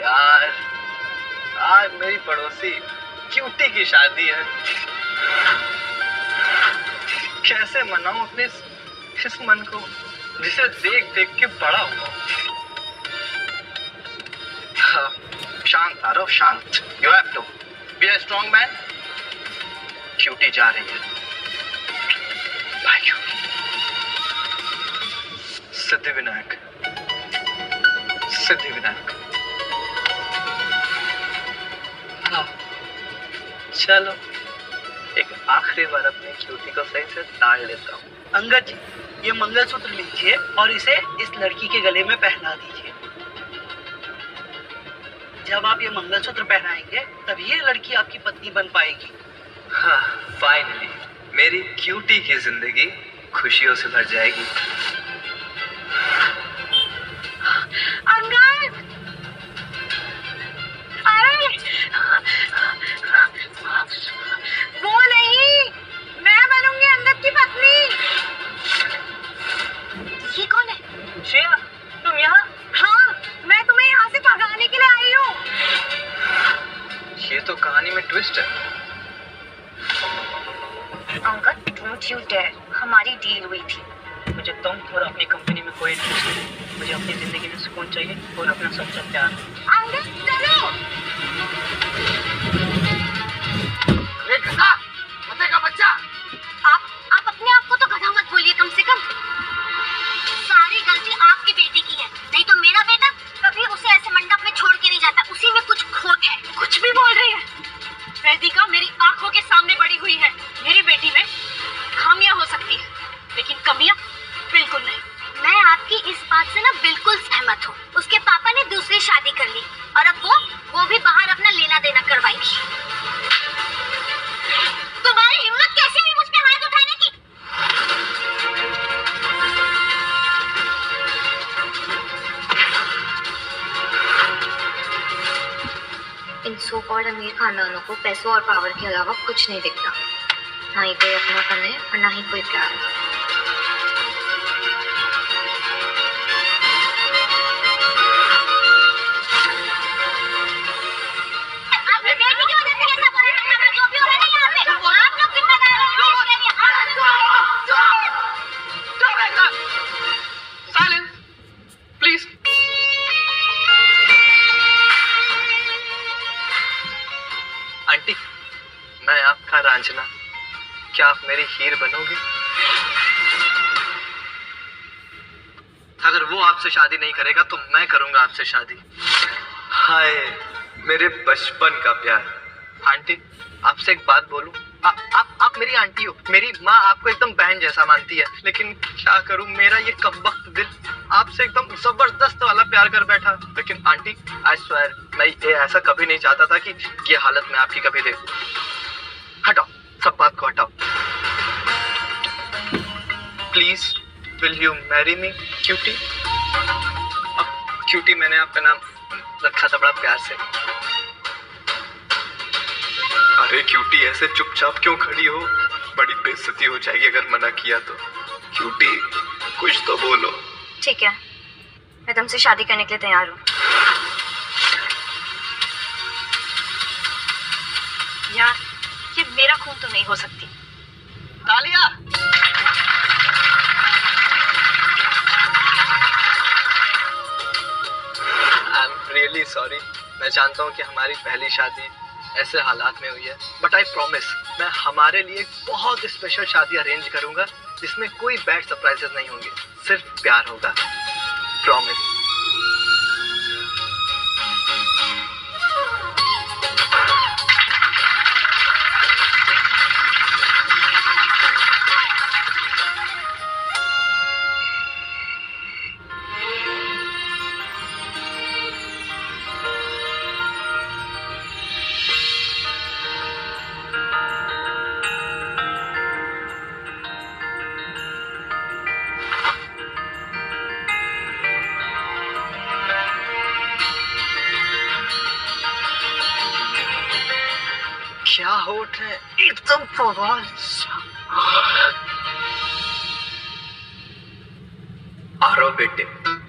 यार, आज मेरी पड़ोसी क्यूटी की शादी है। कैसे मनाऊं अपने इस मन को जिसे देख देख के बड़ा हुआ। शांत आरव, शांत। You have to be a strong man. Cutie जा रही है। Bye cutie. सिद्धिविनायक, सिद्धिविनायक। चलो एक आखिरी बार अपनी क्यूटी को सही से ताड़ लेता हूँ। अंगद जी, ये मंगलसूत्र लीजिए और इसे इस लड़की के गले में पहना दीजिए। जब आप ये मंगलसूत्र पहनाएंगे तब ये लड़की आपकी पत्नी बन पाएगी। हाँ, फाइनली मेरी क्यूटी की जिंदगी खुशियों से भर जाएगी। अंगद! अरे वो नहीं, मैं बनूंगी अंगद की पत्नी। ये कौन है? श्रेया, तुम यहाँ? हाँ, मैं तुम्हें यहाँ से भगाने के लिए आई हूँ। ये तो कहानी में ट्विस्ट है। अंगद, डोंट यू डेयर, हमारी डील हुई थी। मुझे तुम और अपनी कंपनी में कोई इंटरेस्ट नहीं। मुझे अपनी जिंदगी में सुकून चाहिए और अपना सच्चा प्यार। अंगद चलो। मते का बच्चा। आप अपने आप को तो गधा मत बोलिए कम से कम। सारी गलती आपकी बेटी की है, नहीं तो मेरा बेटा कभी उसे ऐसे मंडप में छोड़ के नहीं जाता। उसी में कुछ खोट है। कुछ भी बोल रही है। वेदिका मेरी आंखों के सामने बड़ी हुई है। मेरी बेटी में खामियां हो सकती है, लेकिन कमियां बिल्कुल नहीं। मैं आपकी इस बात से ना बिल्कुल सहमत हूँ। उसके पापा ने दूसरी शादी कर ली और अब वो भी बाहर अपना लेना देना करवाएगी। तुम्हारी हिम्मत कैसे हुई मुझ पे हाथ उठाने की? इन सो कॉल्ड अमीर खानदानों को पैसों और पावर के अलावा कुछ नहीं दिखता। ना ही कोई अपनापन है और ना ही कोई प्यार है। आंटी, मैं आपका रांझना, क्या आप मेरी हीर बनोगी? अगर वो आपसे शादी नहीं करेगा तो मैं करूंगा आपसे शादी। हाय मेरे बचपन का प्यार। आंटी, आपसे एक बात बोलूं? आप मेरी आंटी हो। मेरी माँ आपको एकदम बहन जैसा मानती है, लेकिन क्या करूं, मेरा ये कमबख्त दिल आपसे एकदम जबरदस्त वाला प्यार कर बैठा। लेकिन आंटी, आई स्वेयर, मैं ये ऐसा कभी नहीं चाहता था कि ये हालत मैं आपकी कभी देखूं। हटाओ, सब बात को हटाओ। Please, will you marry me cutie? Cutie मैंने आपका नाम रखा था बड़ा प्यार से। अरे क्यूटी, ऐसे चुपचाप क्यों खड़ी हो? बड़ी बेइज्जती हो जाएगी अगर मना किया तो। क्यूटी, कुछ तो बोलो। ठीक है, मैं तुमसे शादी करने के लिए तैयार हूँ। यार, ये मेरा खून तो नहीं हो सकती। Talia! I am really sorry. मैं जानता हूँ कि हमारी पहली शादी ऐसे हालात में हुई है, बट आई प्रॉमिस मैं हमारे लिए बहुत स्पेशल शादी अरेंज करूंगा जिसमें कोई बैड सरप्राइजेस नहीं होंगे, सिर्फ प्यार होगा। प्रॉमिस। क्या होठ है, एकदम फवाल। आरो बेटे,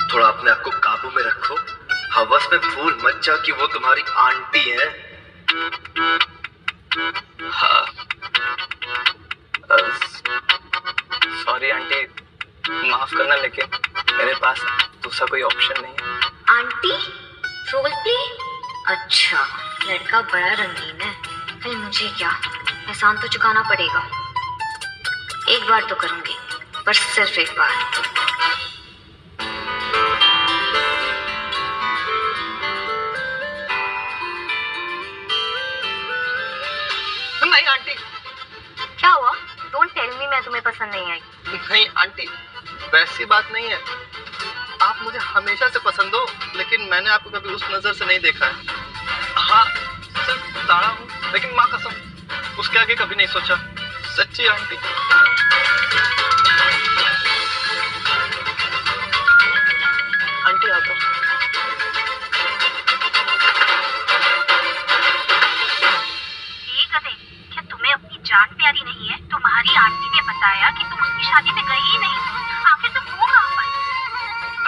थोड़ा अपने आप को काबू में रखो। हवस में भूल मत जा कि वो तुम्हारी आंटी है। हाँ, सॉरी आंटी, माफ करना, लेकिन मेरे पास दूसरा कोई ऑप्शन नहीं है। Aunty role play? अच्छा, लड़का बड़ा रंगीन है। फिर मुझे क्या, एहसान तो चुकाना पड़ेगा। एक बार तो करूंगी, पर सिर्फ एक बार। नहीं आंटी। क्या हुआ? डोंट टेल मी मैं तुम्हें पसंद नहीं आई। नहीं आंटी, वैसी बात नहीं है। आप मुझे हमेशा से पसंद हो, लेकिन मैंने आपको कभी उस नजर से नहीं देखा है। हाँ, सिर्फ ताड़ा हूँ, लेकिन माँ कसम उसके आगे कभी नहीं सोचा। सच्ची आंटी। आंटी आता हूँ। क्या तुम्हें अपनी जान प्यारी नहीं है? तुम्हारी आंटी ने बताया कि तुम उसकी शादी में गई ही नहीं। आखिर तुम हो कहाँ पर?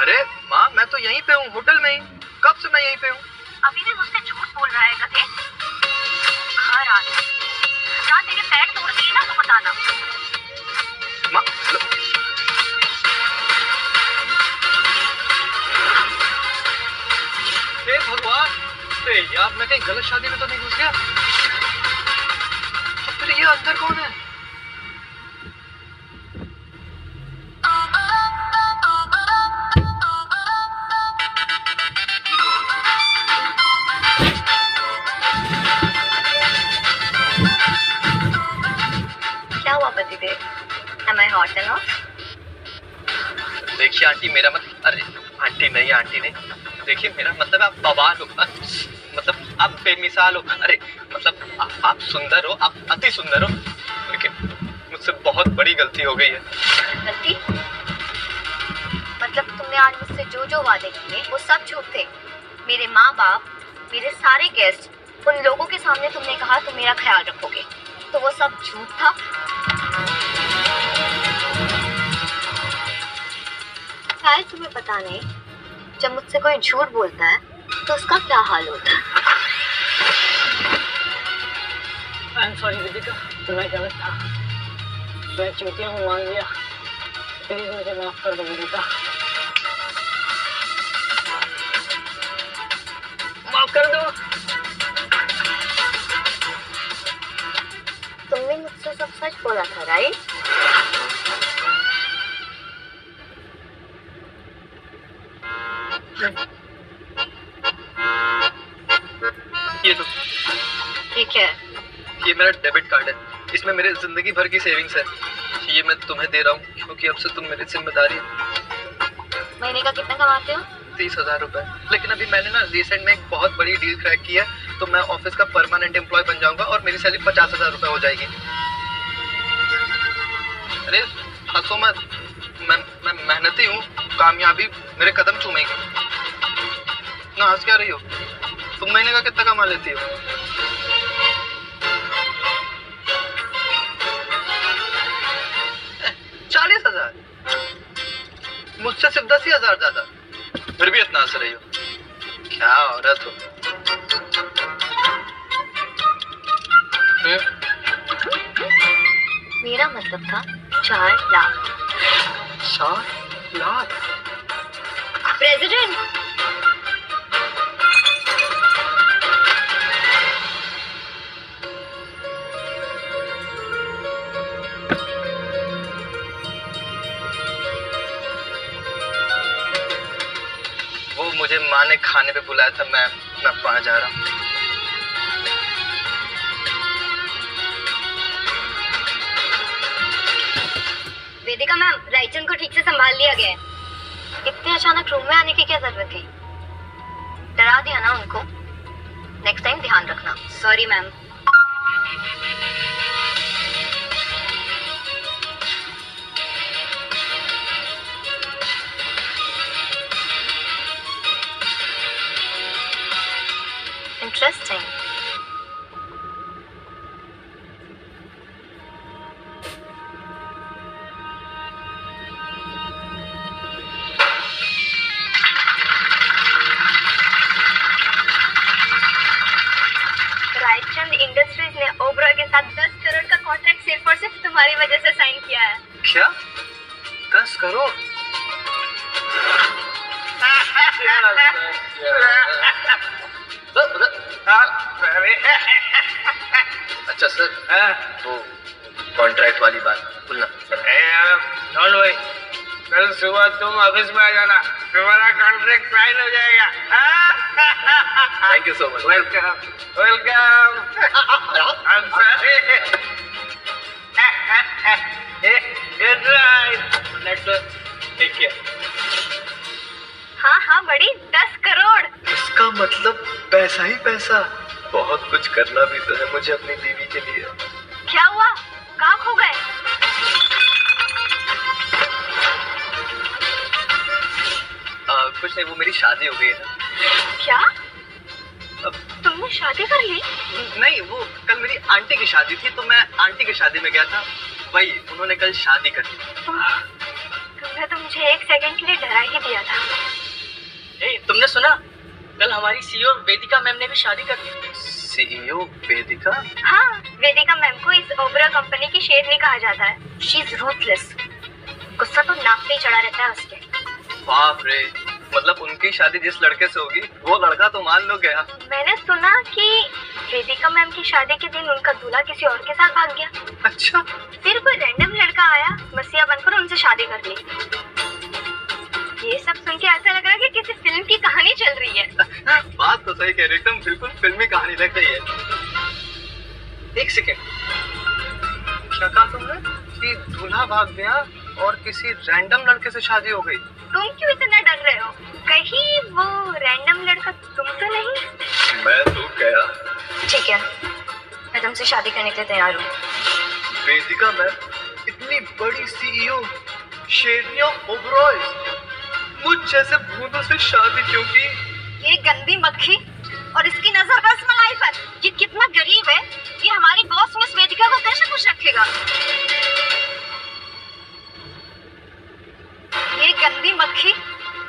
अरे माँ, मैं तो यहीं पे हूँ, होटल में ही। कब से मैं यहीं पे हूँ। अभी भी मुझसे झूठ बोल रहा है गधे। घर आ जा, तेरे पैर तोड़ दिए ना तो बताना। माँ हे भगवान, अरे यार मैं कहीं गलत शादी में तो नहीं घुस गया। तो फिर ये अंदर कौन है? क्या हुआ पतिदेव? Am I hot enough? देखिए आंटी, मेरा अरे आंटी नहीं, देखिए मेरा मतलब आप बवाल हो, मतलब आप बेमिसाल हो। अरे मतलब आप सुंदर हो, आप अति सुंदर हो, लेकिन मुझसे बहुत बड़ी गलती हो गई है। गलती? मतलब तुमने आज मुझसे जो जो वादे किए वो सब झूठ थे। मेरे माँ बाप, मेरे सारे गेस्ट, उन लोगों के सामने तुमने कहा तुम मेरा ख्याल रखोगे, तो वो सब झूठ था। शायद तुम्हें पता नहीं, जब मुझसे कोई झूठ बोलता है तो उसका क्या हाल होता है। आई एम सॉरी वेदिका, मैं गलत था। मैं चूतिया हूँ, मान लिया। प्लीज मुझे माफ कर दो वेदिका, माफ कर दो। तुमने मुझसे सब सच बोला था, राइट? ये लो। ठीक है। ये मेरा डेबिट कार्ड है, इसमें मेरे जिंदगी भर की सेविंग्स है। ये मैं तुम्हें दे रहा हूँ क्योंकि अब से तुम मेरी जिम्मेदारी हो। महीने का कितना कमाते हो? 30,000 रुपए। लेकिन अभी मैंने ना रिसेंट में एक बहुत बड़ी डील क्रैक की है, तो मैं ऑफिस का परमानेंट एम्प्लॉय बन जाऊंगा और मेरी सैलरी 50,000 रुपए हो जाएगी। अरे हंसो मत, मैं मेहनती हूँ, कामयाबी मेरे कदम चूमेगी। ना हंस क्या रही हो? तुम महीने का कितना कमा लेती हो? मुझसे सिर्फ 10,000 ज्यादा, फिर भी इतना हंस रही हो। क्या औरत हो। मेरा मतलब था 4 लाख। 4 लाख? प्रेसिडेंट, वो मुझे माँ ने खाने पे बुलाया था, मैं वहां जा रहा हूँ। वेदिका मैम, राइचन को ठीक से संभाल लिया गया है। इतने अचानक रूम में आने की क्या जरूरत थी? डरा दिया ना उनको। नेक्स्ट टाइम ध्यान रखना। Sorry ma'am. इंटरेस्टिंग। साथ 10 करोड़ का कॉन्ट्रैक्ट सिर्फ और सिर्फ तुम्हारी वजह से साइन किया है। क्या? 10 करोड़? अच्छा सर, वो कॉन्ट्रैक्ट वाली बात बोलना। डोंट वरी, कल सुबह तुम ऑफिस में आ जाना, तुम्हारा कॉन्ट्रैक्ट साइन हो जाएगा। Thank you so much. Welcome welcome. I am sorry. Good night. Let's take care. हाँ हाँ बड़ी, 10 करोड़। इसका मतलब पैसा ही पैसा। बहुत कुछ करना भी तो है मुझे अपनी बीवी के लिए। क्या हुआ, कहाँ खो गए? कुछ नहीं, वो मेरी शादी हो गई है। क्या? तुमने शादी कर ली? नहीं, वो कल मेरी आंटी की शादी थी तो मैं आंटी की शादी में गया था, वही उन्होंने कल शादी कर ली। तुमने तो मुझे 1 सेकंड के लिए डरा ही दिया था। तुमने सुना, कल हमारी सीईओ वेदिका मैम ने भी शादी कर ली। सीईओ वेदिका? हाँ, वेदिका मैम को इस ओबरा कंपनी की शेरनी कहा जाता है। She is ruthless. गुस्सा तो नाक पे चढ़ा रहता है उसके। बाप रे, मतलब उनकी शादी जिस लड़के से होगी वो लड़का तो मान लो गया। मैंने सुना कि वेदिका मैम की शादी के दिन उनका दूल्हा किसी और के साथ भाग गया। अच्छा? फिर कोई रैंडम लड़का आया, मसीहा बनकर उनसे शादी कर ली। ये सब सुन के ऐसा लग रहा है कि किसी फिल्म की कहानी चल रही है। बात तो सही कह रही, एकदम बिल्कुल फिल्मी कहानी लग रही है। एक सेकेंड, क्या कहा तुमने कि दूल्हा भाग गया और किसी रैंडम लड़के से शादी हो गई? तुम क्यों इतना डर रहे हो? कहीं वो रैंडम लड़का तुम तो नहीं? मैं तो गया। ठीक है, मैं तुमसे शादी करने के लिए तैयार हूँ। वेदिका मैम, इतनी बड़ी सीईओ, शेरनिया ओबरॉय, मुझ जैसे भूतों से शादी क्यों की? ये गंदी मक्खी और इसकी नजर बस मलाई पर। ये कितना गरीब है, ये हमारी बॉस मिस वेदिका को कैसे खुश रखेगा? ये गंदी मक्खी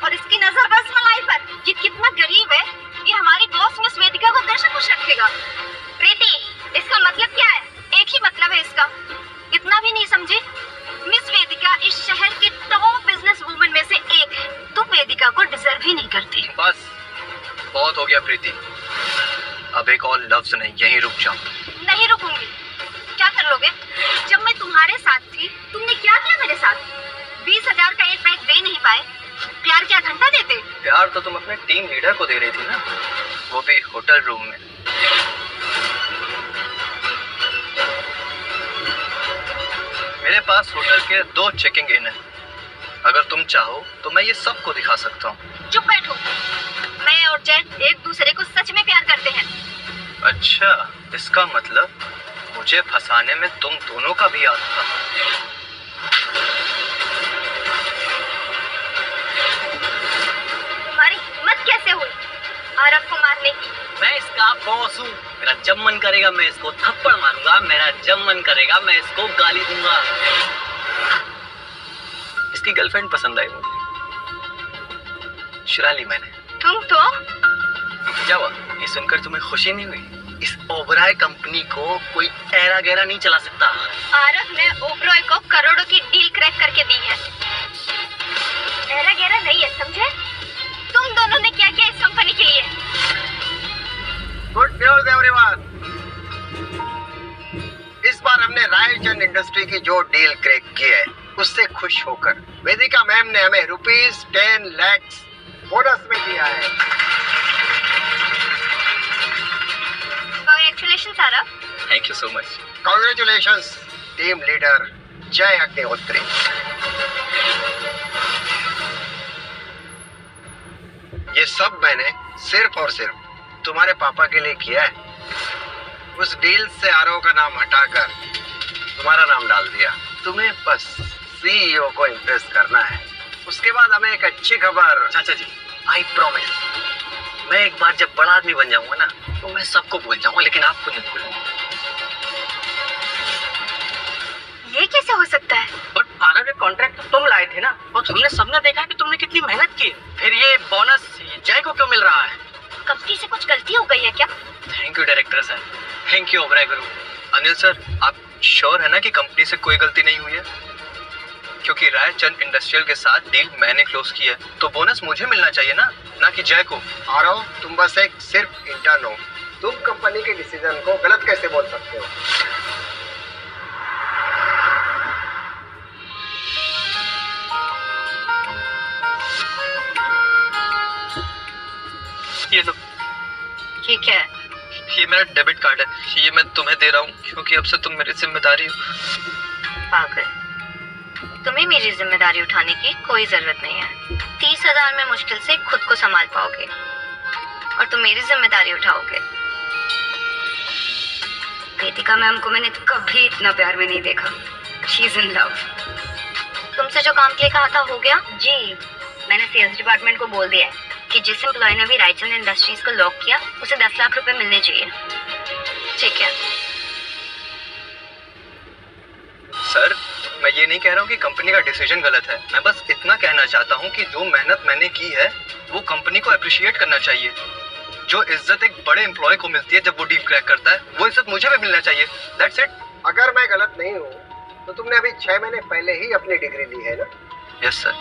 और इसकी नजर बस मलाई पर। ये कितना गरीब है, ये हमारी बॉस मिस वेदिका को कैसे खुश रखेगा? प्रीति, इसका मतलब क्या है? एक ही मतलब है इसका, इतना भी नहीं समझी? मिस वेदिका इस शहर की टॉप बिजनेस वुमन में से एक है। तो वेदिका को डिजर्व ही नहीं करती। बस बहुत हो गया प्रीति, अब एक और लफ्ज नहीं, यहीं रुक जाओ। नहीं रुकूंगी। क्या कर लोगे? जब मैं तुम्हारे साथ थी तुमने क्या किया मेरे साथ? 20,000 का एक बैग दे नहीं पाए, प्यार क्या घंटा देते? प्यार तो तुम अपने टीम लीडर को दे रही थी ना, वो भी होटल रूम में। मेरे पास होटल के 2 चेकिंग इन है, अगर तुम चाहो तो मैं ये सबको दिखा सकता हूँ। चुप बैठो। मैं और जेट एक दूसरे को सच में प्यार करते हैं। अच्छा, इसका मतलब मुझे फंसाने में तुम दोनों का भी हाथ था। तुम्हारी हिम्मत कैसे हुई आरव को मारने की? मैं इसका बॉस हूँ, मेरा जब मन करेगा मैं इसको थप्पड़ मारूंगा, मेरा जब मन करेगा मैं इसको गाली दूंगा। इसकी गर्लफ्रेंड पसंद आई मुझे, चुरा ली मैंने। तुम तो क्या हुआ, ये सुनकर तुम्हें खुशी नहीं हुई? इस ओबराय कंपनी को कोई ऐरा गैरा नहीं चला सकता। आरव ने ओबरॉय को करोड़ों की डील क्रैक करके दी है। ऐरा गैरा नहीं है, समझे? तुम दोनों ने क्या किया इस कंपनी के लिए? गुड न्यूज एवरीवन, इस बार हमने रायचंद इंडस्ट्री की जो डील क्रैक की है उससे खुश होकर वेदिका मैम ने हमें ₹10 लाख बोनस में दिया है। Congratulations Aarav. Thank you so much. Congratulations team leader जय अग्निहोत्री। ये सब मैंने सिर्फ और सिर्फ तुम्हारे पापा के लिए किया है। उस डील से आरव का नाम हटाकर तुम्हारा नाम डाल दिया। तुम्हें बस सीईओ को इम्प्रेस करना है। उसके बाद हमें एक अच्छी खबर। चाचा जी, आई प्रॉमिस, मैं एक बार जब बड़ा आदमी बन जाऊंगा ना तो मैं सबको भूल जाऊंगा, लेकिन आपको नहीं भूलूंगा। ये कैसे हो सकता है? बट आरव के कॉन्ट्रैक्ट तुम लाए थे ना, और तुमने सबने देखा कि तुमने कितनी मेहनत की। फिर ये बोनस जय को क्यों मिल रहा है? कंपनी से कुछ गलती हो गई है क्या? Thank you director sir, thank you Oberoi Guru. Anil sir, आप श्योर है ना कि कंपनी से कोई गलती नहीं हुई है? क्योंकि रायचंद इंडस्ट्रियल के साथ डील मैंने क्लोज की है, तो बोनस मुझे मिलना चाहिए ना कि जय को। आरव, तुम बस एक सिर्फ इंटर्न हो, तुम कंपनी के डिसीजन को गलत कैसे बोल सकते हो? ये लो। ये क्या है? ये मेरा डेबिट कार्ड है, ये मैं तुम्हें दे रहा हूँ क्योंकि अब से तुम मेरी जिम्मेदारी हो। पागल, तुम्हें मेरी जिम्मेदारी उठाने की कोई जरूरत नहीं है। 30,000 में मुश्किल से खुद को संभाल पाओगे और तुम मेरी जिम्मेदारी उठाओगे। वेदिका मैम को मैंने कभी इतना प्यार में नहीं देखा। She is in love. तुमसे जो काम के लिए कहा था हो गया? जी, मैंने सेल्स डिपार्टमेंट को बोल दिया है कि जिस एम्प्लॉय ने भी रायचंद इंडस्ट्रीज को लॉक किया उसे 10 लाख रुपए मिलने चाहिए। ठीक है सर, मैं ये नहीं कह रहा हूँ कि कंपनी का डिसीजन गलत है। मैं बस इतना कहना चाहता हूँ कि जो मेहनत मैंने की है वो कंपनी को अप्रिशिएट करना चाहिए। जो इज्जत एक बड़े एम्प्लॉय को मिलती है जब वो डील क्रैक करता है, वो इज्जत मुझे भी मिलना चाहिए। That's it. अगर मैं गलत नहीं हूँ तो तुमने अभी 6 महीने पहले ही अपनी डिग्री ली है ना? Yes sir.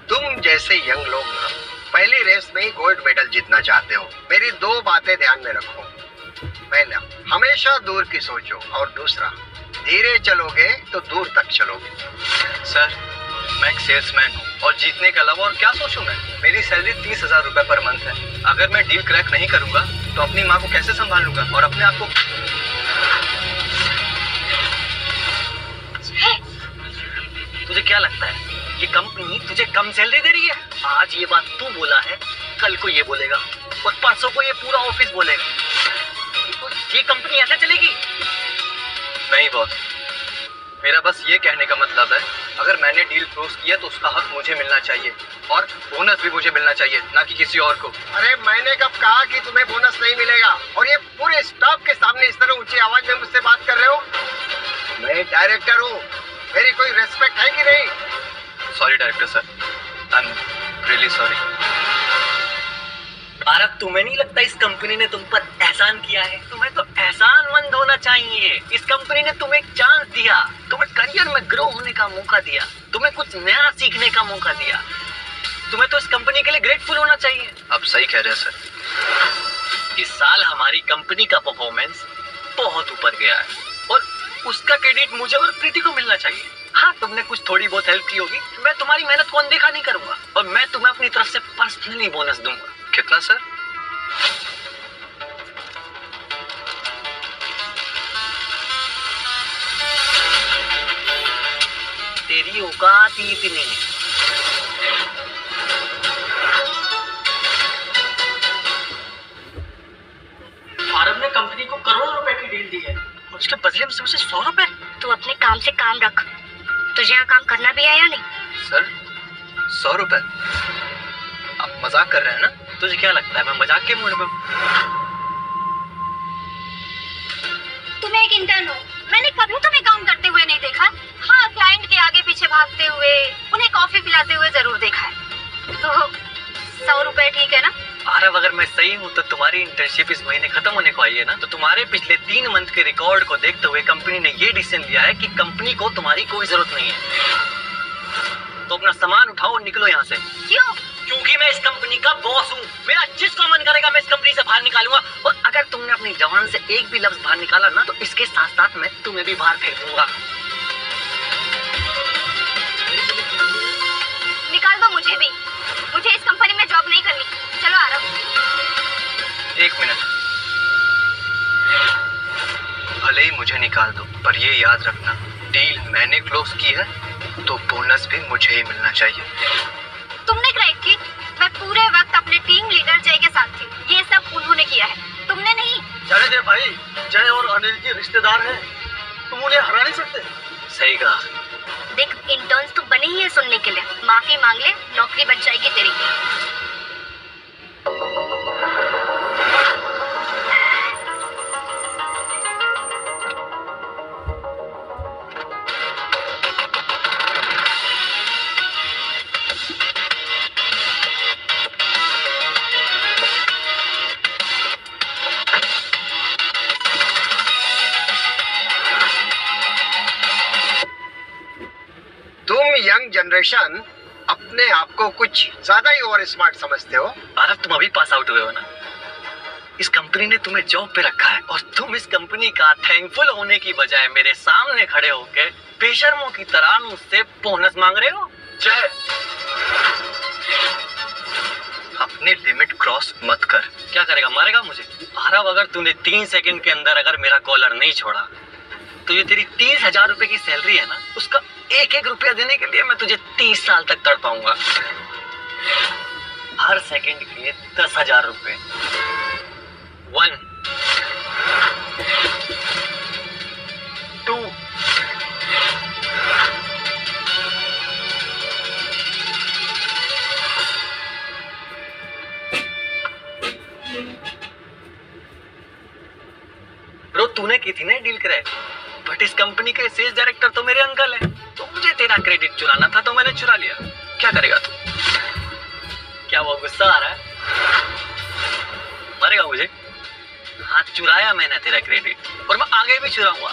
तुम जैसे यंग लोग ना पहली रेस में ही गोल्ड मेडल जीतना चाहते हो। मेरी 2 बातें ध्यान में रखो। पहला, हमेशा दूर की सोचो, और दूसरा, धीरे चलोगे तो दूर तक चलोगे। सर, मैं एक सेल्समैन हूँ और जीतने के अलावा और क्या सोचूं मैं? मेरी सैलरी 30,000 रुपए पर मंथ है। अगर मैं डील क्रैक नहीं करूंगा तो अपनी माँ को कैसे संभालूंगा और अपने आप को? तुझे क्या लगता है ये कंपनी तुझे कम सैलरी दे रही है? आज ये बात तू बोला है, कल को ये बोलेगा और परसों को ये पूरा ऑफिस बोलेगा। तो ये कंपनी ऐसे चलेगी? नहीं बॉस, मेरा बस ये कहने का मतलब है, अगर मैंने डील क्लोज किया तो उसका हक मुझे मिलना चाहिए और बोनस भी मुझे मिलना चाहिए, ना कि किसी और को। अरे मैंने कब कहा कि तुम्हें बोनस नहीं मिलेगा? और ये पूरे स्टाफ के सामने इस तरह ऊंची आवाज में मुझसे बात कर रहे हो? मैं डायरेक्टर हूँ, मेरी कोई रेस्पेक्ट है कि नहीं? Sorry director sir, I am really sorry. Bharat, तुम्हें नहीं लगता इस कंपनी ने तुम पर एहसान किया है? तुम्हें तो एहसानमंद होना चाहिए। इस कंपनी ने तुम्हें एक चांस दिया, तुम्हें करियर में ग्रो होने का मौका दिया, तुम्हें कुछ नया सीखने का मौका दिया। तुम्हें तो इस कंपनी के लिए ग्रेटफुल होना चाहिए। आप सही कह रहे हैं सर। इस साल हमारी कंपनी का परफॉर्मेंस बहुत ऊपर गया है और उसका क्रेडिट मुझे और प्रीति को मिलना चाहिए। हाँ, तुमने कुछ थोड़ी बहुत हेल्प की होगी, मैं तुम्हारी मेहनत को अनदेखा नहीं करूंगा और मैं तुम्हें अपनी तरफ से पर्सनली बोनस दूंगा। कितना सर? तेरी औकात ही इतनी है। भारत ने कंपनी को करोड़ों रुपए की डील दी है और उसके बदले में मुझे 100 रुपए। तू अपने काम से काम रख। तुझे यहाँ काम करना भी है या नहीं? सर, 100 रुपए? आप मजाक कर रहे हैं ना? तुझे क्या लगता है मैं मजाक के मूड में हूँ? तुम्हें एक इंटर्न हो, मैंने कभी तुम्हें काम करते हुए नहीं देखा। हाँ, क्लाइंट के आगे पीछे भागते हुए, उन्हें कॉफी पिलाते हुए जरूर देखा है। तो 100 रुपए ठीक है ना? आरव, अगर मैं सही हूँ तो तुम्हारी इंटर्नशिप इस महीने खत्म होने को आई है ना, तो तुम्हारे पिछले 3 मंथ के रिकॉर्ड को देखते हुए कंपनी ने ये डिसीजन लिया है कि कंपनी को तुम्हारी कोई जरूरत नहीं है। तो अपना सामान उठाओ और निकलो यहाँ से। क्यों? क्योंकि मैं इस कंपनी का बॉस हूँ। मेरा जिसको मन करेगा मैं इस कंपनी से बाहर निकालूंगा और अगर तुमने अपनी जबान से एक भी लफ्ज बाहर निकाला ना तो इसके साथ साथ मैं तुम्हें भी बाहर फेंक दूंगा। निकाल दो मुझे भी। मुझे इस कंपनी में जॉब नहीं करनी। चलो आरव। 1 मिनट, भले ही मुझे निकाल दो पर ये याद रखना, डील मैंने क्लोज की है तो बोनस भी मुझे ही मिलना चाहिए। तुमने क्रैक की? मैं पूरे वक्त अपने टीम लीडर जय के साथ थी। ये सब उन्होंने किया है, तुमने नहीं। चले जय भाई, जय और अनिल के रिश्तेदार हैं, तुम उन्हें हरा नहीं सकते। सही कहा। देख, इंटर्न्स तो बने ही है सुनने के लिए। माफी मांग ले, नौकरी बच जाएगी तेरी। जनरेशन अपने आप को कुछ ज्यादा ही ओवर स्मार्ट समझते हो। आरव, तुम अभी पास आउट हुए हो ना? इस कंपनी ने तुम्हें जॉब पे रखा है और तुम इस कंपनी का थैंकफुल होने की बजाय मेरे सामने खड़े होकर बेशर्मों की तरह मुझसे बोनस मांग रहे हो। जय, अपनी लिमिट क्रॉस मत कर। क्या करेगा, मारेगा मुझे? आरव, अगर तूने 3 सेकंड के अंदर अगर मेरा कॉलर नहीं छोड़ा तो ये तेरी 30,000 रुपए की सैलरी है ना, उसका एक एक रुपया देने के लिए मैं तुझे 30 साल तक तड़पाऊंगा। हर सेकंड के 10,000 रुपए। 1 2 ब्रो, तूने की थी ना डील क्रैक, बट इस कंपनी के सेल्स डायरेक्टर तो मेरे अंकल है, तो मुझे तेरा क्रेडिट चुराना था तो मैंने चुरा लिया। क्या करेगा तू? क्या वो गुस्सा आ रहा है? मारेगा मुझे? हाँ, चुराया मैंने तेरा क्रेडिट और मैं आगे भी चुराऊंगा।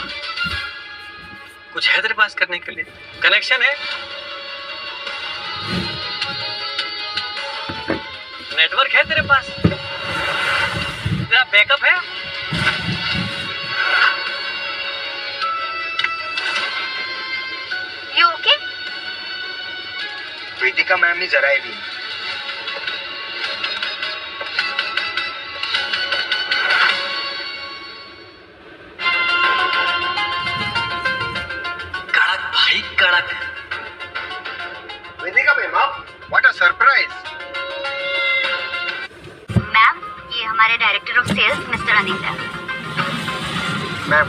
कुछ है तेरे पास करने के लिए? कनेक्शन है? नेटवर्क है तेरे पास? तेरा बैकअप है? You okay? वेदिका मैम ने जरा भी कड़क भाई कड़क। वेदिका मैम, आप व्हाट अ सरप्राइज। मैम, ये हमारे director of sales mister Anil है। मैम,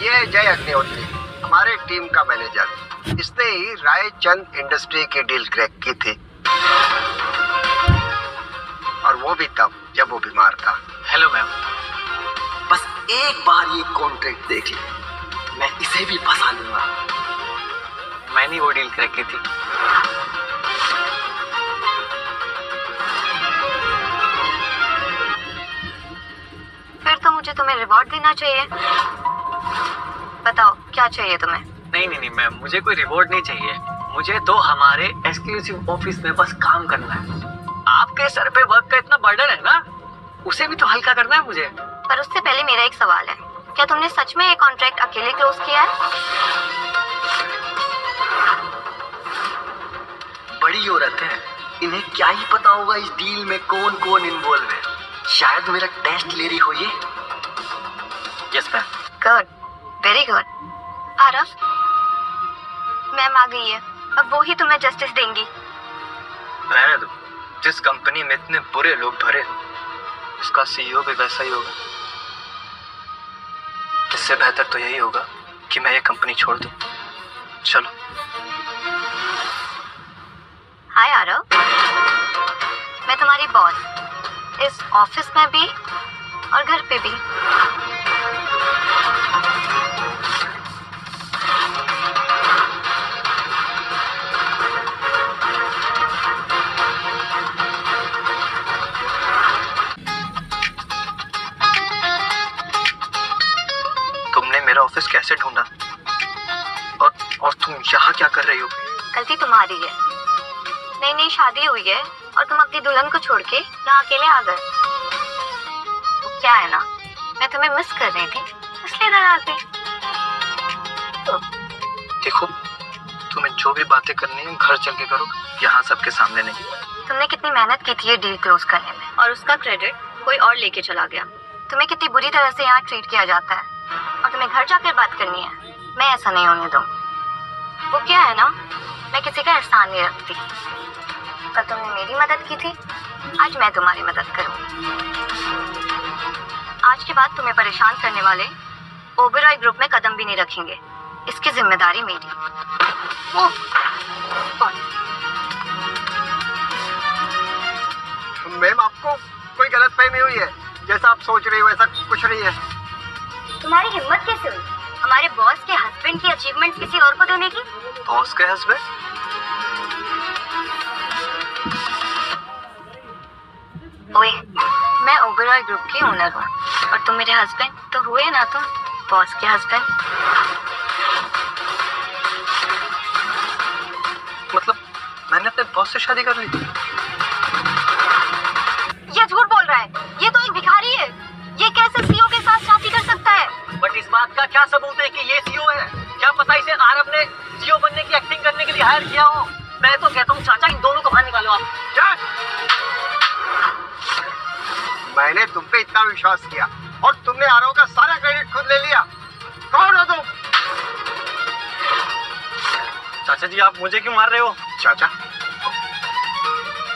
ये जय अग्निहोत्री, हमारे टीम का मैनेजर। इसने ही रायचंद इंडस्ट्री की डील क्रैक की थी, और वो भी तब जब वो बीमार था। हेलो मैम, बस एक बार ये कॉन्ट्रैक्ट देख ले, मैं इसे भी फंसा लूंगा। मैंने वो डील क्रैक की थी। फिर तो मुझे तुम्हें रिवॉर्ड देना चाहिए। बताओ क्या चाहिए तुम्हें? नहीं मैम, मुझे कोई रिवॉर्ड नहीं चाहिए। मुझे तो हमारे एक्सक्लूसिव ऑफिस में बस काम करना है। आपके सर पे वर्क का इतना बर्डन है ना, उसे भी तो हल्का करना है मुझे। पर उससे पहले मेरा एक सवाल है, क्या तुमने सच में ये कॉन्ट्रैक्ट अकेले क्लोज किया है? बड़ी औरत है, इन्हें क्या ही पता होगा इस डील में कौन कौन इन्वॉल्व है। शायद मेरा टेस्ट ले रही हो ये। Yes ma'am. Good, very good. Aarav, ma'am आ गई है, अब वो ही तुम्हें जस्टिस देंगी। रहने दो, जिस कंपनी में इतने बुरे लोग भरे, इसका सीईओ भी वैसा ही होगा। इससे बेहतर तो यही होगा कि मैं ये कंपनी छोड़ दूं। चलो। हाय आरव, मैं तुम्हारी बॉस, इस ऑफिस में भी और घर पे भी। तुमने मेरा ऑफिस कैसे ढूंढा? और तुम यहाँ क्या कर रही हो? गलती तुम्हारी है। नई नई शादी हुई है और तुम अपनी दुल्हन को छोड़ के यहाँ अकेले आ गए। वो क्या है ना, मैं तुम्हें मिस कर रही थी इसलिए इधर आ गई। देखो, तुम्हें जो भी बातें करनी है घर चल के करो, यहाँ सबके सामने नहीं। तुमने कितनी मेहनत की थी ये डील क्लोज करने में, और उसका क्रेडिट कोई और लेके चला गया। तुम्हें कितनी बुरी तरह से यहाँ ट्रीट किया जाता है और तुम्हें घर जाकर बात करनी है। मैं ऐसा नहीं होने दूँ। वो क्या है ना, मैं किसी का एहसान नहीं रखती। कल तुमने मेरी मदद की थी, आज मैं तुम्हारी मदद करूँगी। आज के बाद तुम्हें परेशान करने वाले ओबेरॉय ग्रुप में कदम भी नहीं रखेंगे। इसकी जिम्मेदारी मेरी। मैम, आपको कोई गलतफहमी हुई है। जैसा आप सोच रही हो वैसा कुछ नहीं है। तुम्हारी हिम्मत कैसे हुई हमारे बॉस के हस्बैंड की अचीवमेंट किसी और को देने की? बॉस के हस्बैंड? ओए, मैं ओबेरॉय ग्रुप की ओनर हूँ और तुम मेरे हस्बैंड तो हुए ना, तुम बॉस के हस्बैंड। बॉस से शादी कर ली? ये झूठ बोल रहा है, ये तो एक भिखारी है। ये कैसे सीईओ के साथ शादी कर सकता है? बट इस बात का क्या सबूत है कि ये सीईओ है? क्या पता इसे आरब ने सीईओ बनने की एक्टिंग करने के लिए हायर किया हो। मैं तो कहता हूँ चाचा इन दोनों को बाहर निकालो आप। क्या? मैंने तुम पे इतना विश्वास किया और तुमने आरव का सारा क्रेडिट खुद ले लिया। कौन हो तुम? चाचा जी आप मुझे क्यों मार रहे हो? चाचा?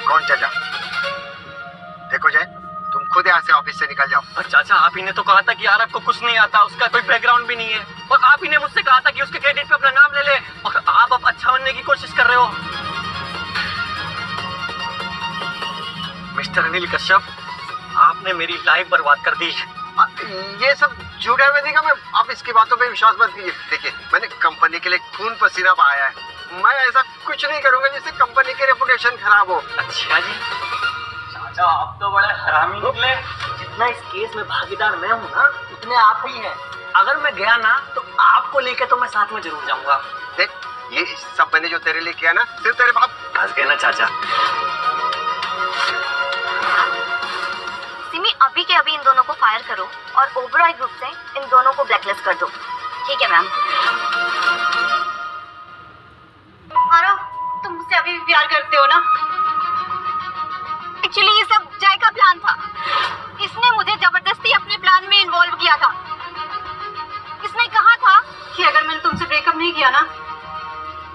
कौन चाचा? देखो जय, तुम खुद यहाँ से ऑफिस से निकल जाओ। और चाचा आप ही ने तो कहा था कि आरब को कुछ नहीं आता, उसका कोई बैकग्राउंड भी नहीं है, और आप ही ने मुझसे कहा था कि उसके क्रेडिट पे अपना नाम ले ले, और आप अब अच्छा बनने की कोशिश कर रहे हो। मिस्टर अनिल कश्यप, आपने मेरी लाइफ बर्बाद कर दी। ये सब झूठ है वेदिका, मैं आप इसकी बातों पे विश्वास मत कीजिए। देखिए मैंने कंपनी के लिए खून पसीना बहाया है, मैं ऐसा कुछ नहीं करूंगा जिससे कंपनी की रेपुटेशन खराब हो। अच्छा जी, चाचा आप तो बड़े हरामी निकले। जितना इस केस में भागीदार मैं हूँ ना, उतने आप ही हैं। अगर मैं गया ना तो आपको लेके तो मैं साथ में जरूर जाऊंगा। देख ये सब मैंने जो तेरे लिए किया ना, सिर्फ तेरे बाप। फंस गए ना चाचा। सिमी अभी के अभी इन दोनों को फायर करो और ओबरॉय ग्रुप से इन दोनों को ब्लैकलिस्ट कर दो। ठीक है मैम। आरव, तुम मुझसे अभी भी प्यार करते हो ना? एक्चुअली ये सब जय का प्लान था। इसने मुझे जबरदस्ती अपने प्लान में इन्वॉल्व किया था। इसने कहा था कि अगर मैंने तुमसे ब्रेकअप नहीं किया ना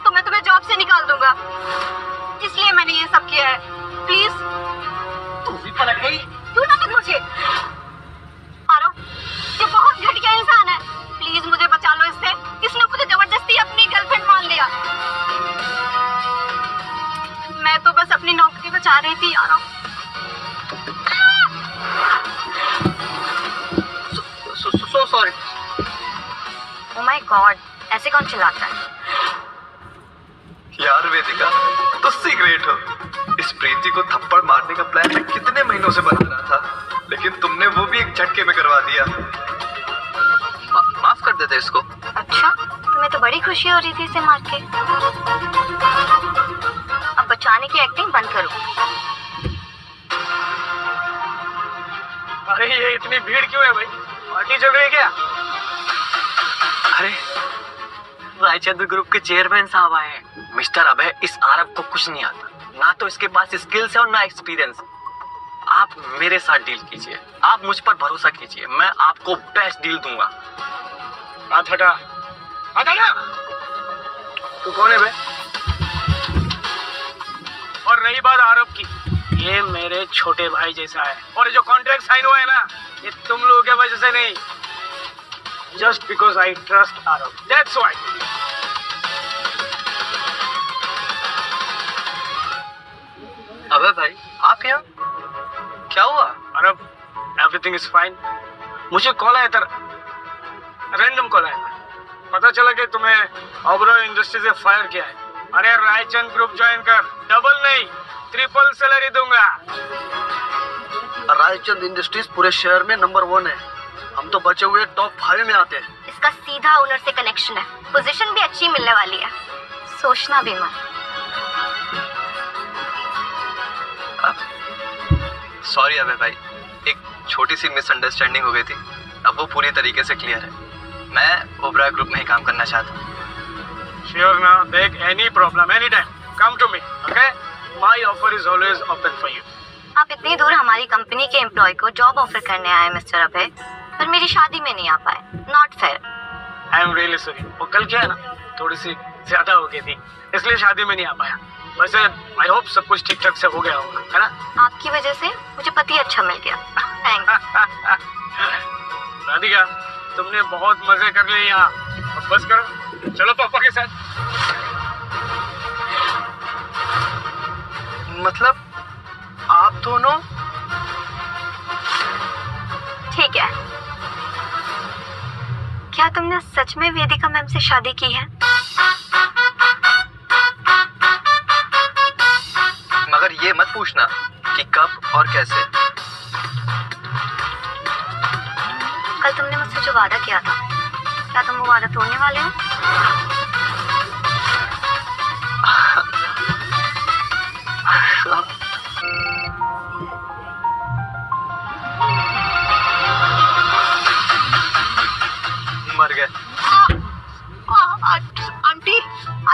तो मैं तुम्हें जॉब से निकाल दूंगा। इसलिए मैंने ये सब किया है। प्लीज तू भी पलट गई। तू ना मत मुझे। आरव, ये बहुत घटिया इंसान है। प्लीज मुझे बचा लो इससे। इसने मुझे जबरदस्ती अपनी गर्लफ्रेंड मान लिया। मैं तो बस अपनी नौकरी बचा रही थी Aarav. So sorry. Oh my God, ऐसे कौन चिल्लाता है? यार वेदिका, तुझसे ग्रेट हो। इस प्रीति को थप्पड़ मारने का प्लान मैं कितने महीनों से बना रहा था, लेकिन तुमने वो भी एक झटके में करवा दिया। माफ कर देते इसको। अच्छा, तुम्हें तो बड़ी खुशी हो रही थी इसे मार के। अब बचाने की एक्टिंग बंद करो। अरे ये इतनी भीड़ क्यों है भाई? पार्टी चल रही है क्या? अरे रायचंद्र ग्रुप के चेयरमैन साहब आए हैं। मिस्टर अभय, इस आरब को कुछ नहीं आता, ना तो इसके पास स्किल्स है और ना एक्सपीरियंस। आप मेरे साथ डील कीजिए, आप मुझ पर भरोसा कीजिए, मैं आपको बेस्ट डील दूंगा। हाथ हटा, हाथ हटा। तू कौन है बे? और रही बात आरब की, ये मेरे छोटे भाई जैसा है, और जो कॉन्ट्रैक्ट साइन हुआ है ना, ये तुम लोगों के वजह से नहीं, just because I trust Arab, that's why. अबे भाई, आप यहाँ? क्या हुआ? Arab, everything is fine. मुझे कॉल आया था, रैंडम कॉल आया था, पता चला कि तुम्हें ओबरॉय इंडस्ट्री से फायर किया है। अरे रायचंद ग्रुप ज्वाइन कर, डबल नहीं ट्रिपल सैलरी दूंगा। रायचंद इंडस्ट्रीज पूरे शहर में नंबर 1 है, हम तो बचे हुए टॉप 5 में आते हैं। इसका सीधा ओनर से कनेक्शन है, पोजीशन भी अच्छी मिलने वाली है, सोचना भी मत। सॉरी अबे भाई, एक छोटी सी मिसअंडरस्टैंडिंग हो गई थी, अब वो पूरी तरीके से क्लियर है। मैं ओबरॉय ग्रुप में ही काम करना चाहता हूँ। श्योर ना? देख, any problem any time come to me, okay? My offer is always open for you. आप इतनी दूर हमारी कंपनी के एम्प्लॉय को जॉब ऑफर करने आए मिस्टर अभय, पर मेरी शादी में नहीं आ पाए। Not fair. I am really sorry. वो कल क्या है ना, थोड़ी सी ज्यादा हो गई थी, इसलिए शादी में नहीं आ पाया। वैसे आई होप सब कुछ ठीक ठाक से हो गया होगा, है ना? आपकी वजह से मुझे पति अच्छा मिल गया। थैंक्स। राधिका, तुमने बहुत मजे कर लिए यहाँ, अब बस करो, चलो पापा के साथ। मतलब आप दोनों? ठीक है, क्या तुमने सच में वेदिका मैम से शादी की है? मगर ये मत पूछना कि कब और कैसे। कल तुमने मुझसे जो वादा किया था, क्या तुम वो वादा तोड़ने वाले हो?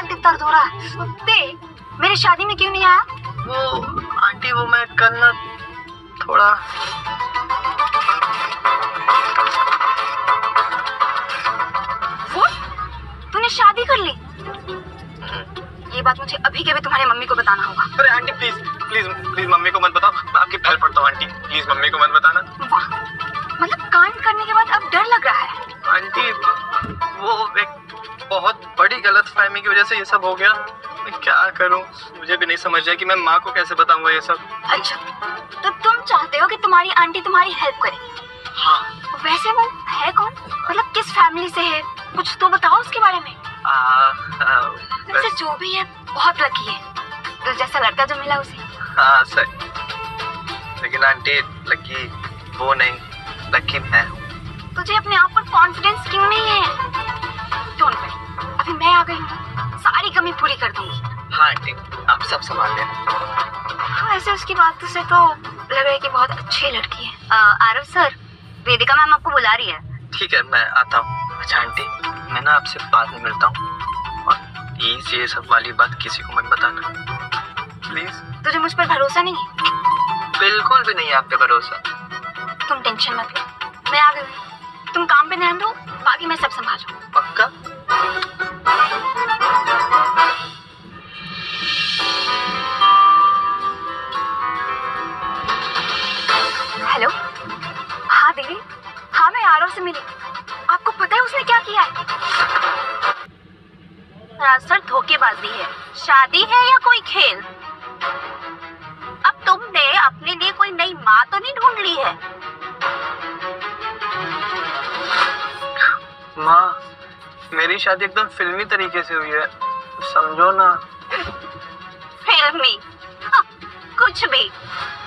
बहुत दर्द हो रहा है। देख, मेरी शादी में क्यों नहीं आया? वो आंटी, वो मैं कल ना थोड़ा वो तूने शादी कर ली? ये बात मुझे अभी के भी तुम्हारी मम्मी को बताना होगा। अरे aunty please please please mummy को मत बताओ, मैं आपकी पहल पड़ता हूँ आंटी, प्लीज मम्मी को मत बताना। वाह, मतलब कांड करने के बाद अब डर लग रहा है। आंटी वो एक बहुत बड़ी गलतफहमी की वजह से ये सब हो गया। मैं क्या करूं, मुझे भी नहीं समझ रहा कि मैं माँ को कैसे बताऊंगा ये सब। अच्छा, तो तुम चाहते हो कि तुम्हारी आंटी तुम्हारी हेल्प करे? हाँ। वैसे वो है कौन, मतलब किस फैमिली से है, कुछ तो बताओ उसके बारे में। वैसे जो भी है बहुत लकी है, तो जैसा लड़का जो मिला उसे। हाँ सही, लेकिन आंटी लकी वो नहीं, लकी मैं हूँ। तुझे अपने आप पर कॉन्फिडेंस क्यों नहीं है? डोंट वरी, अभी मैं आ गई हूँ, सारी कमी पूरी कर दूंगी। हाँ आंटी, आप सब संभाल लेना। वैसे उसकी बातों से तो लग रहा है कि बहुत अच्छी लड़की है। आरव सर, वेदिका मैम आपको बुला रही है। ठीक है, मैं आता हूँ। अच्छा आंटी, मैं ना आपसे बाद में मिलता हूँ, और प्लीज ये सब वाली बात किसी को मत बताना, प्लीज। तुझे मुझ पर भरोसा नहीं है? बिल्कुल भी नहीं है आप पे भरोसा। तुम टेंशन मत लो, मैं आ गई हूँ। तुम काम पे ध्यान दो, बाकी मैं सब संभालूं। पक्का? हेलो, हाँ दीदी, हाँ मैं आरव से मिली। आपको पता है उसने क्या किया है? सर धोखेबाजी है। शादी है या कोई खेल? अब तुमने अपने लिए कोई नई माँ तो नहीं ढूंढ ली है? माँ, मेरी शादी एकदम फिल्मी तरीके से हुई है, समझो ना। फिल्मी? हाँ, कुछ भी।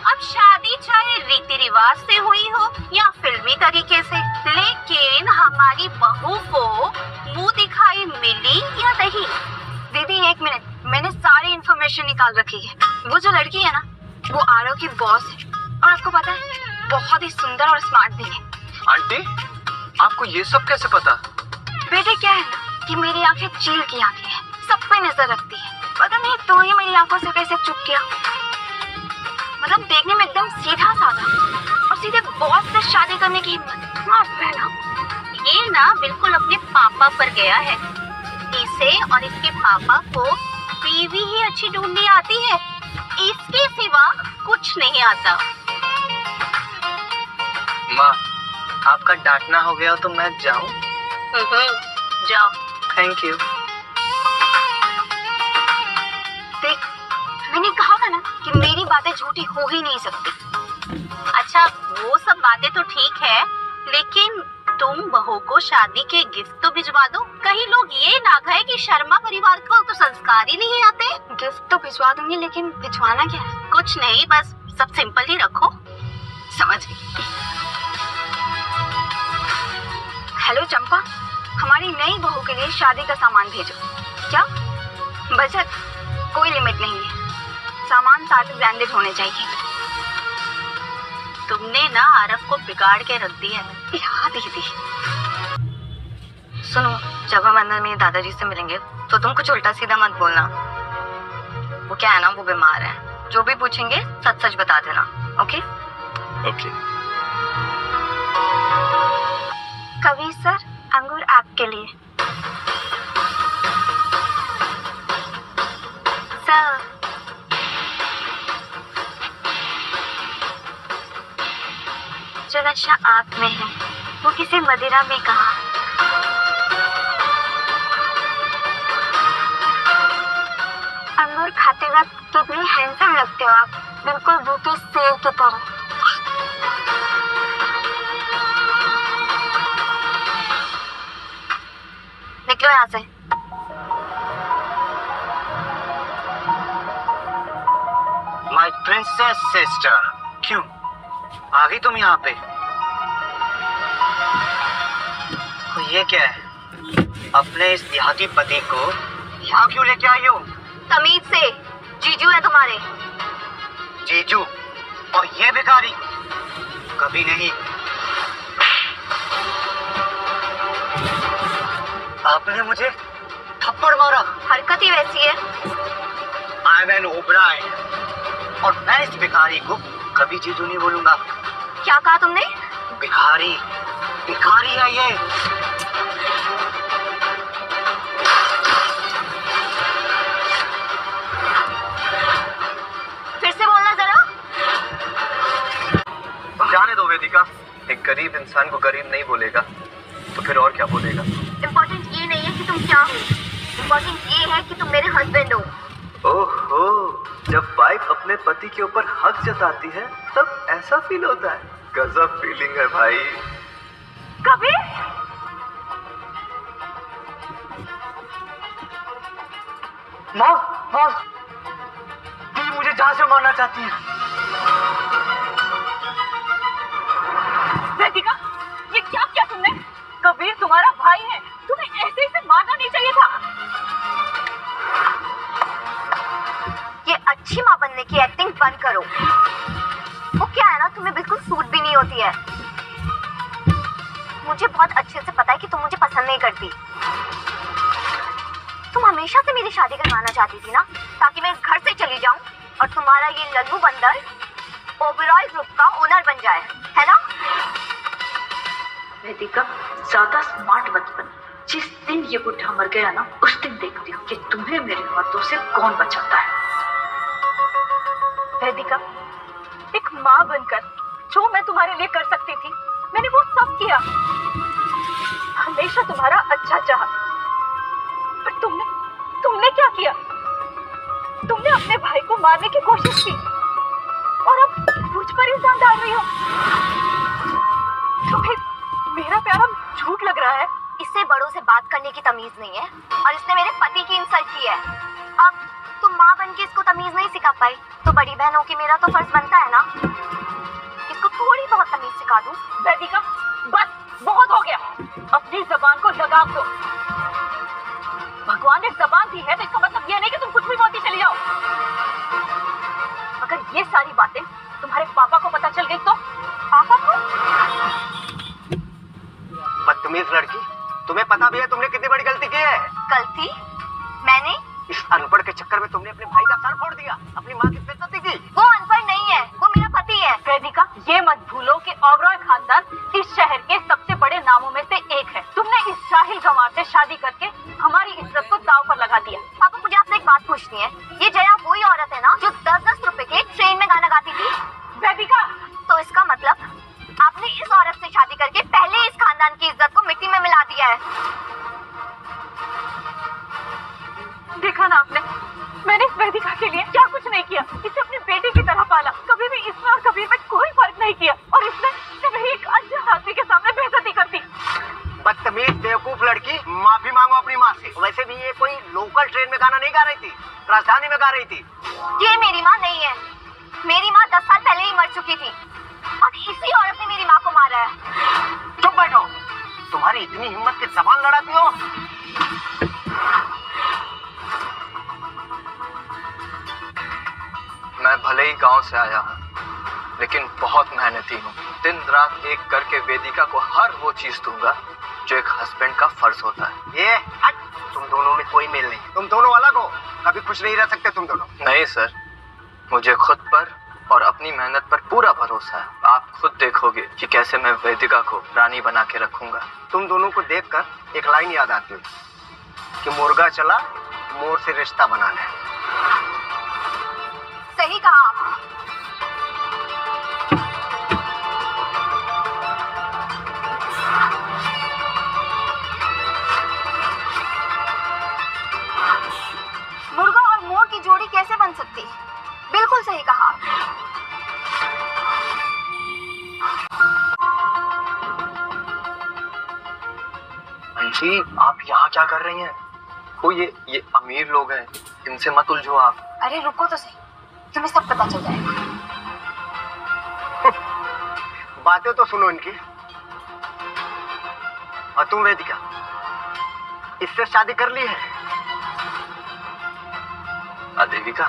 अब शादी चाहे रीति रिवाज से हुई हो या फिल्मी तरीके से, लेकिन हमारी बहू को मुंह दिखाई मिली या नहीं? दीदी एक मिनट, मैंने सारी इन्फॉर्मेशन निकाल रखी है। वो जो लड़की है ना, वो आरव की बॉस है, और आपको पता है बहुत ही सुंदर और स्मार्ट भी है। आंटी, आपको ये सब कैसे पता? बेटे क्या है ना कि मेरी आंखें चील की आंखें हैं, सब पे नजर रखती है। पता नहीं तो ही मेरी आंखों से कैसे चुप किया। मतलब देखने में एकदम सीधा साधा, और सीधे बॉस से शादी करने की हिम्मत। माफ रहना। ये ना बिल्कुल अपने पापा पर गया है। इसे और इसके पापा को बीवी ही अच्छी ढूंढनी आती है, इसके सिवा कुछ नहीं आता। माँ, आपका डांटना हो गया तो मैं जाऊँ? जाओ। Thank you. देख, मैंने कहा था ना कि मेरी बातें झूठी हो ही नहीं सकती। अच्छा, वो सब बातें तो ठीक है, लेकिन तुम बहू को शादी के गिफ्ट तो भिजवा दो। कहीं लोग ये ना कहे कि शर्मा परिवार को तो संस्कार ही नहीं आते। गिफ्ट तो भिजवा दूंगी, लेकिन भिजवाना क्या है? कुछ नहीं, बस सब सिंपल ही रखो। समझ गई। हेलो चंपा, हमारी नई बहू के लिए शादी का सामान भेजो। क्या? बजट? कोई लिमिट नहीं है, सामान सारे ब्रांडेड होने चाहिए। तुमने ना आरव को बिगाड़ के रख दिया है। हाँ दीदी। सुनो, जब हम अंदर मेरे दादाजी से मिलेंगे तो तुम कुछ उल्टा सीधा मत बोलना। वो क्या है ना, वो बीमार है। जो भी पूछेंगे सच सच बता देना। ओके? ओके। कबीर सर, अंगूर आपके लिए। सर, जो नशा आप में है वो किसी मदिरा में कहा। अंगूर खाते वक्त कितने हैंडसम लगते हो आप, बिल्कुल भूखे सेब की तरह। निकलो यहाँ से। माय प्रिंसेस सिस्टर, क्यों आ गई तुम यहाँ पे? तो ये क्या है? अपने इस देहाती पति को यहाँ क्यों लेके आई हो? तमीज से, जीजू है तुम्हारे। जीजू? और ये भिखारी? कभी नहीं। आपने मुझे थप्पड़ मारा। हरकत ही वैसी है। आई एम एन ओबराय और मैं इस भिखारी को कभी जीजू नहीं बोलूंगा। क्या कहा तुमने? भिखारी, भिखारी है ये। फिर से बोलना जरा। जाने दो वेदिका, एक गरीब इंसान को गरीब नहीं बोलेगा तो फिर और क्या बोलेगा। इम्पोर्टेंट ये नहीं है कि तुम क्या हो, इम्पोर्टेंट ये है कि तुम मेरे हस्बैंड हो। ओहो, जब वाइफ अपने पति के ऊपर हक जताती है तब ऐसा फील होता है। गजब फीलिंग है भाई। कबीर, माँ, माँ, दी मुझे जहां से मारना चाहती है। वेदिका, ये क्या किया तुमने? कबीर तुम्हारा भाई है, तुम्हें ऐसे इसे मारना नहीं चाहिए था। ये अच्छी माँ बनने की एक्टिंग बंद करो। वो क्या है ना, तुम्हें बिल्कुल सूट भी नहीं होती है। मुझे बहुत अच्छे से पता है कि तुम मुझे पसंद नहीं करती। तुम हमेशा से मेरी शादी करवाना चाहती थी ना, ताकि मैं घर से चली जाऊं और तुम्हारा ये लल्लू बंदर ओबेरॉय ग्रुप का ओनर बन जाए, है ना? वेदिका, ज्यादा स्मार्ट मत बन। जिस दिन ये बुढ़ा मर गया ना, उस दिन देखती हूँ कि तुम्हें मेरे हाथों से कौन बचाता है। वेदिका, एक माँ बनकर जो मैं तुम्हारे लिए कर सकती थी, मैंने वो सब किया। हमेशा तुम्हारा अच्छा चाहा, पर तुमने क्या किया? तुमने अपने भाई को मारने की कोशिश की और अब मुझ पर इल्जाम डाल रही हो। तुम्हें मेरा प्यारा झूठ लग रहा है। इससे बड़ों से बात करने की तमीज नहीं है और इसने मेरे पति की इंसल्ट की है। अब तुम माँ बन के इसको तमीज नहीं सिखा पाई तो बड़ी बहन होके मेरा तो फर्ज बनता है ना, इसको थोड़ी बहुत तमीज सिखा दूं। वेदिका, बस बहुत हो गया। अपनी जबान को लगाम दो। भगवान ने जबान दी है तो इसका मतलब ये नहीं कि तुम कुछ भी बोलती चली जाओ। अगर ये सारी बातें तुम्हारे पापा को पता चल गई तो? पापा को? बदतमीज लड़की, तुम्हें पता भी है तुमने कितनी बड़ी गलती की है। गलती? मैंने? इस अनपढ़ के चक्कर में तुमने अपने भाई का सर फोड़ दिया, अपनी माँ की बेइज्जती की। वो अनपढ़ नहीं है, वो मेरा पति है। वेदिका, ये मत भूलो कि ओबेरॉय खानदान इस शहर के सबसे बड़े नामों में से एक है। तुमने इस जाहिल गंवार से शादी करके हमारी इज्जत को दांव पर लगा दिया। पापा, मुझे आपसे एक बात पूछनी है। ये जया वही औरत है ना जो 10-10 रुपए के ट्रेन में गाना गाती थी? वेदिका, तो इसका मतलब आपने इस औरत से शादी करके पहले इस खानदान की इज्जत को मिट्टी में मिला दिया है। देखा ना आपने, मैंने इस वेदिका के लिए क्या कुछ नहीं किया। इसे अपनी बेटी की तरह पाला, कभी भी इसमें और कभी में कोई फर्क नहीं किया और इसने मेरी एक अनजान आदमी के सामने बेइज्जती कर दी। बदतमीज बेवकूफ लड़की, माफी मांगो अपनी माँ से। वैसे भी ये कोई लोकल ट्रेन में गाना नहीं गा रही थी, राजधानी में गा रही थी। ये मेरी माँ नहीं है। मेरी माँ 10 साल पहले ही मर चुकी थी और इसी औरत ने मेरी माँ को मारा है। चुप बैठो, तुम्हारी इतनी हिम्मत की जबान लड़ाती हो। मैं भले ही गांव से आया हूँ लेकिन बहुत मेहनती हूँ। दिन रात एक करके वेदिका को हर वो चीज दूंगा जो एक हस्बैंड का फर्ज होता है। ये हट, तुम दोनों में कोई मेल नहीं, तुम दोनों अलग हो, कभी खुश नहीं रह सकते तुम दोनों। नहीं सर, मुझे खुद पर और अपनी मेहनत पर पूरा भरोसा है। आप खुद देखोगे कि कैसे मैं वेदिका को रानी बना के रखूंगा। तुम दोनों को देखकर एक लाइन याद आती है कि मुर्गा चला मोर से रिश्ता बना ले। सही कहा आप। मुर्गा और मोर की जोड़ी कैसे बन सकती? बिल्कुल सही कहा। आंटी, आप यहाँ क्या कर रही हैं? वो ये अमीर लोग हैं, इनसे मत उलझो आप। अरे रुको तो सही, तुम्हें सब पता चल जाएगा। बातें तो सुनो इनकी। और तुम वेदिका, इससे शादी कर ली है? देविका,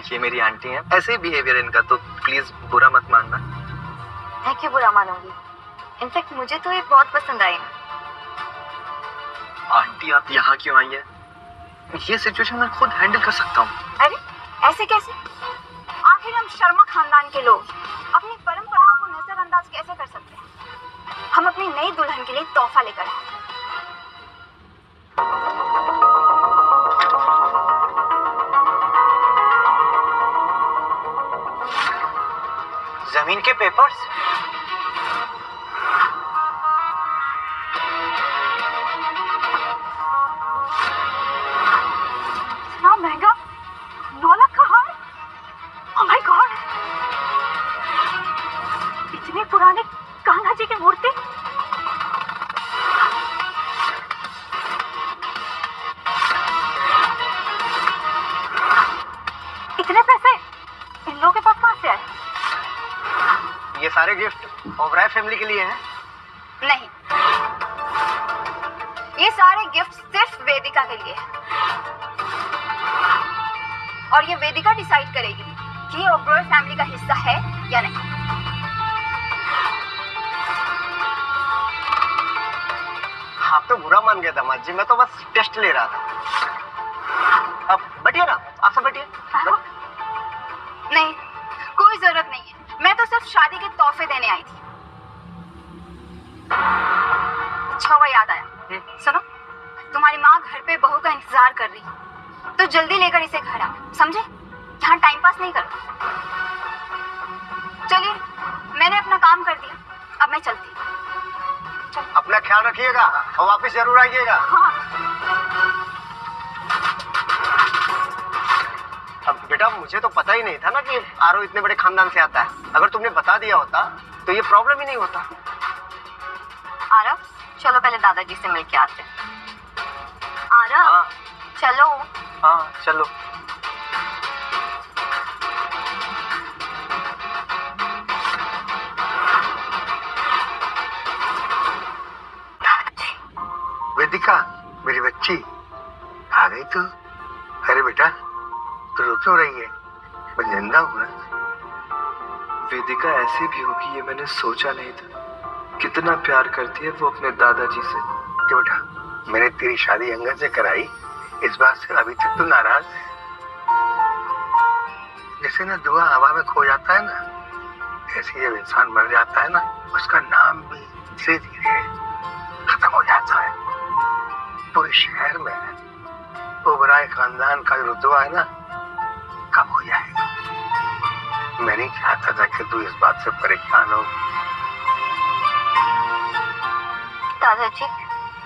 ये मेरी आंटी हैं। ऐसे ही बिहेवियर इनका, तो प्लीज बुरा मत मानना। मैं क्यों बुरा मानूंगी? इनफैक्ट मुझे तो ये बहुत पसंद आई। आंटी, आप यहाँ क्यों आई हैं? ये सिचुएशन मैं खुद हैंडल कर सकता हूँ। अरे ऐसे कैसे? आखिर हम शर्मा खानदान के लोग अपनी परंपराओं को नजरअंदाज कैसे कर सकते हैं? हम अपनी नई दुल्हन के लिए तोहफा लेकर आए। जमीन के पेपर्स? इतना महंगा 9 लाख का हार? Oh my God! इतने पुराने कान्हा जी की मूर्ति? इतने पैसे इन लोगों के पास कहाँ से आए? ये सारे गिफ्ट ओबराय फैमिली के लिए हैं? नहीं, ये सारे गिफ्ट सिर्फ वेदिका के लिए हैं। और ये वेदिका डिसाइड करेगी कि ये ओबराय फैमिली का हिस्सा है या नहीं। आप तो बुरा मान गया दामाद जी, मैं तो बस टेस्ट ले रहा था। अब बैठिए ना, आप सब बैठिए। नहीं, कोई जरूरत नहीं है। मैं तो सिर्फ शादी के तोहफे देने आई थी। अच्छा हुआ याद आया। सुनो, तुम्हारी माँ घर पे बहू का इंतजार कर रही है, तो जल्दी लेकर इसे घर आओ, समझे? यहाँ टाइम पास नहीं करो। चलिए, मैंने अपना काम कर दिया, अब मैं चलती हूँ। अपना ख्याल रखिएगा और वापस जरूर आइएगा। हाँ। अब बेटा, मुझे तो पता ही नहीं था ना कि आरो इतने बड़े खानदान से आता है। अगर तुमने बता दिया होता तो ये प्रॉब्लम ही नहीं होता। आरव, चलो पहले दादाजी से मिल के आते हैं। आरव, हाँ। चलो। हाँ चलो। वेदिका, मेरी बच्ची आ गई तू? अरे बेटा, तू रो क्यों रही है? मैं जिंदा हूँ ना। वेदिका ऐसी भी होगी ये मैंने सोचा नहीं था। कितना प्यार करती है वो अपने दादाजी से। कि बेटा, मैंने तेरी शादी अंगद से कराई, इस बात से अभी तक तू नाराज है? जैसे ना दुआ हवा में खो जाता है ना, ऐसे जब इंसान मर जाता है ना, उसका नाम भी धीरे धीरे खत्म हो जाता है। पूरे शहर में ओबराय खानदान का रुतबा है ना, कम हो जाएगा। मैं नहीं चाहता था कि तू इस बात से परेशान हो। दादाजी,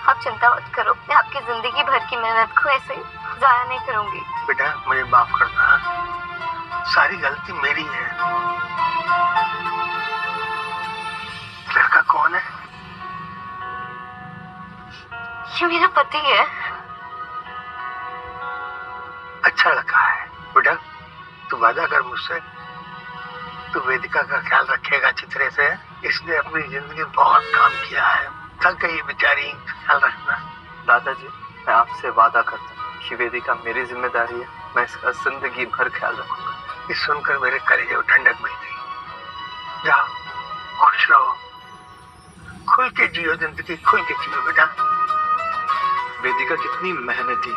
आप चिंता मत करो, मैं आपकी जिंदगी भर की मेहनत को ऐसे जाया नहीं करूंगी। बेटा, मुझे माफ करना, सारी गलती मेरी है। लड़का कौन है? ये मेरा पति है। अच्छा लड़का है। बेटा, तू वादा कर मुझसे, तू वेदिका का ख्याल रखेगा अच्छी तरह से। इसने अपनी जिंदगी बहुत काम किया है, थक गई बेचारी, ख्याल रखना। दादाजी, मैं आपसे वादा करता हूँ कि वेदिका मेरी जिम्मेदारी है, मैं इसका जिंदगी भर ख्याल रखूंगा। ये सुनकर मेरे कलेजे में ठंडक मिल गई। जाओ, खुश रहो, खुल के जियो जिंदगी, खुल के जियो बेटा। वेदिका कितनी मेहनती,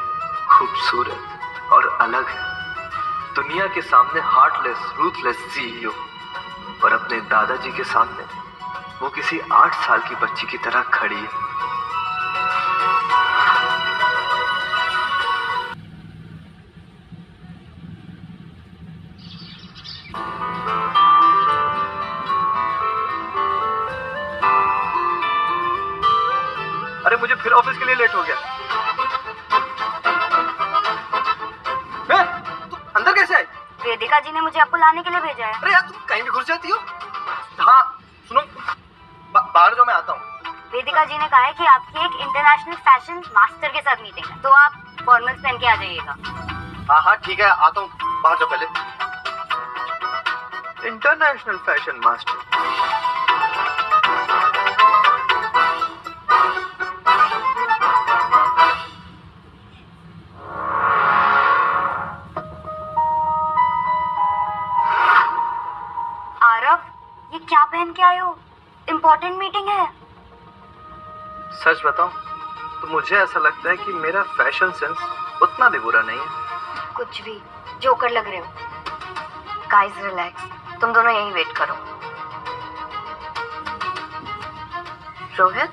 खूबसूरत और अलग है। दुनिया के सामने हार्टलेस, रूथलेस सीईओ, और अपने दादाजी के सामने वो किसी 8 साल की बच्ची की तरह खड़ी है। अरे मुझे फिर ऑफिस के लिए लेट हो गया। तुम अंदर कैसे आई? वेदिका जी ने मुझे आपको लाने के लिए भेजा है। अरे यार, तुम कहीं भी घुस जाती हो। हाँ सुनो, बाहर जाओ, मैं आता हूँ। वेदिका जी ने कहा है कि आपकी एक इंटरनेशनल फैशन मास्टर के साथ मीटिंग है, तो आप फॉर्मल्स पहन के आ जाइएगा। हाँ हाँ ठीक है, आता हूँ। बाहर जाओ पहले। International fashion master? आरव, ये क्या पहन के आए हो? इम्पोर्टेंट मीटिंग है। सच बताऊं, तो मुझे ऐसा लगता है कि मेरा फैशन सेंस उतना भी बुरा नहीं है। कुछ भी जोकर लग रहे हो। गाइस रिलैक्स, तुम दोनों यहीं वेट करो। रोहित